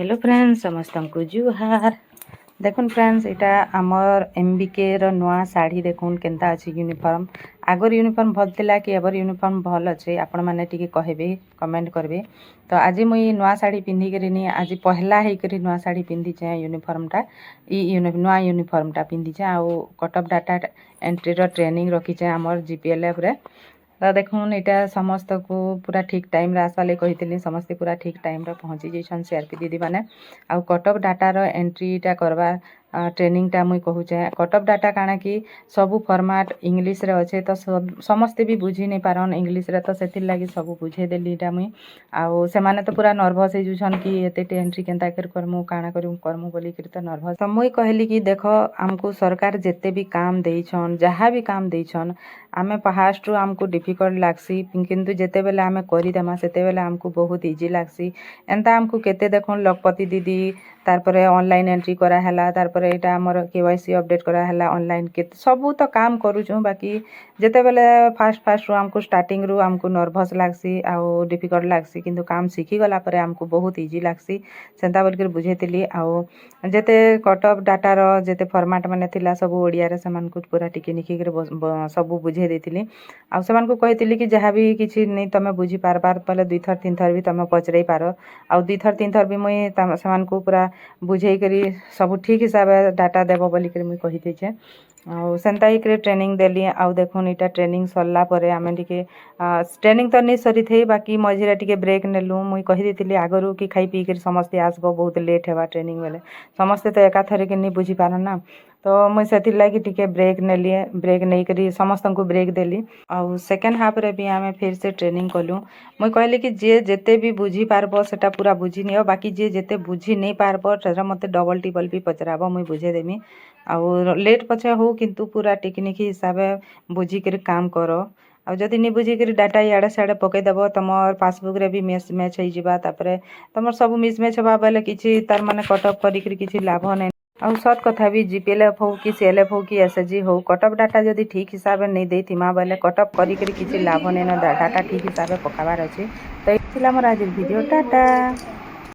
Hello friends समस्त को जुहार। देखुन फ्रेंड्स इटा आमर एमबीके रो नुआ साड़ी देखुन केनता अछि यूनिफॉर्म। आगर यूनिफॉर्म भल थिला कि एबर यूनिफॉर्म भल अछि आपण माने टिके कहबे कमेंट करबे। तो आज मुई नुआ साड़ी पिंधि करिनी आज पहला हे करी नुआ साड़ी पिंधि छे यूनिफॉर्मटा नुआ यूनिफॉर्मटा पिंधि छे आ कटअप डाटा एंट्री रो ट्रेनिंग रखी छे आमर जीपीएलएफ रे। तो देखुन यहाँ समस्त को पूरा ठीक टाइम आसवा लगे कही समस्ते पूरा ठीक टाइम पहुँची जाइछन सीआरपी दीदी मैंने आउ कटअप डाटार एंट्रीटा करवा ट्रेनिंगटा मुई कहूचे। कटअप डाटा काଣା कि सबू फॉर्मेट इंग्लिश रे अच्छे तो समस्ते भी बुझी नहीं पारन इंग्लिश रे तो सेतिर लगी सब बुझे देली इटा मुई आउ से माने तो पूरा नर्वस हो जुछन कि एते एंट्री केनता करमु काଣା करमु बोली तो नर्वस। तो मुई कहली कि देख आमको सरकार जेते भी काम देइछन जहाँ भी काम देइछन आमे फास्ट रु आमको डिफिकल्ट लागसी किंतु जेते बेले आमे करी देमा सेते बेले आमको बहुत इजी लागसी। एंता आमको केते देखुन लखपति दीदी तारपरे ऑनलाइन एंट्री करा हला तारपरे एटा हमर केवाईसी अपडेट करा हला ऑनलाइन के सबू तो काम करूछु बाकी जेते बेले फास्ट रु आमको स्टार्टिंग रु आमको नर्वस लागसी आउ डिफिकल्ट लागसी किंतु काम सीखी गला परे आमको बहुत इजी लागसी सेंता बोल के बुझेतिली आउ जेते कटअप डाटा रो जेते फॉर्मेट माने थिला सब ओडिया रे समान को पूरा टिके निखि के सब बुझे देतिली आउ समान को कहितिली कि जहाँ भी किछि नहीं तमे बुझी पारबार पहले 2 थर 3 थर भी तमे पचरई पारो आउ 2 थर 3 थर भी मुई समान को पूरा बुझे करी सब ठीक हिसाब डाटा देबो बोली कर मुई कहि दै छे आउ सेंता ही करे ट्रेनिंग देली आउ देखुन इटा ट्रेनिंग सरला परे आमे टिके ट्रेनिंग तो नहीं सरी थे बाकी मझिरे टिके ब्रेक नेलु मुई कहि देतिली आगरु कि खाई पी कर समस्ते आसबो बहुत लेट हेबा ट्रेनिंग बेले समस्ते तो एका थरे के नहीं बुझी पारन ना तो मुई सेतिर लागी टिके ब्रेक नेली ब्रेक नहीं करी समस्त को ब्रेक देली आउ सेकेंड हाफ रे भी आमे फिर से ट्रेनिंग कलु मुई कहली कि जे जेते भी बुझी पारबो सेटा पूरा बुझी नियो बाकी जे जेते बुझी नहीं पारबो सेटा मते डबल टिबल भी पचराबो मुई बुझे देमी आउ लेट पछे हो किंतु पूरा टेक्निक हिसाब बुझी कर काम करो आ जदि नहीं बुझी कर डाटा इड़े सियाड़े पकई देबो तुमर पासबुक रे भी मैच हो जिबा तापरे तुमर सब मिसमैच होबा बेले किछि तार माने कटअप करी कर किछि लाभ नहीं आउ सत कथा भी जीपीएलएफ हो कि सीएलएफ हो कि एसएचजी हो कटअप डाटा जदि ठीक हिसाब नहीं देथिमा बेले कटअप करी कर किछि लाभ नहीं न डाटा ठीक हिसाब पकाबार अछि तो इथिला मोर आज वीडियो टाटा।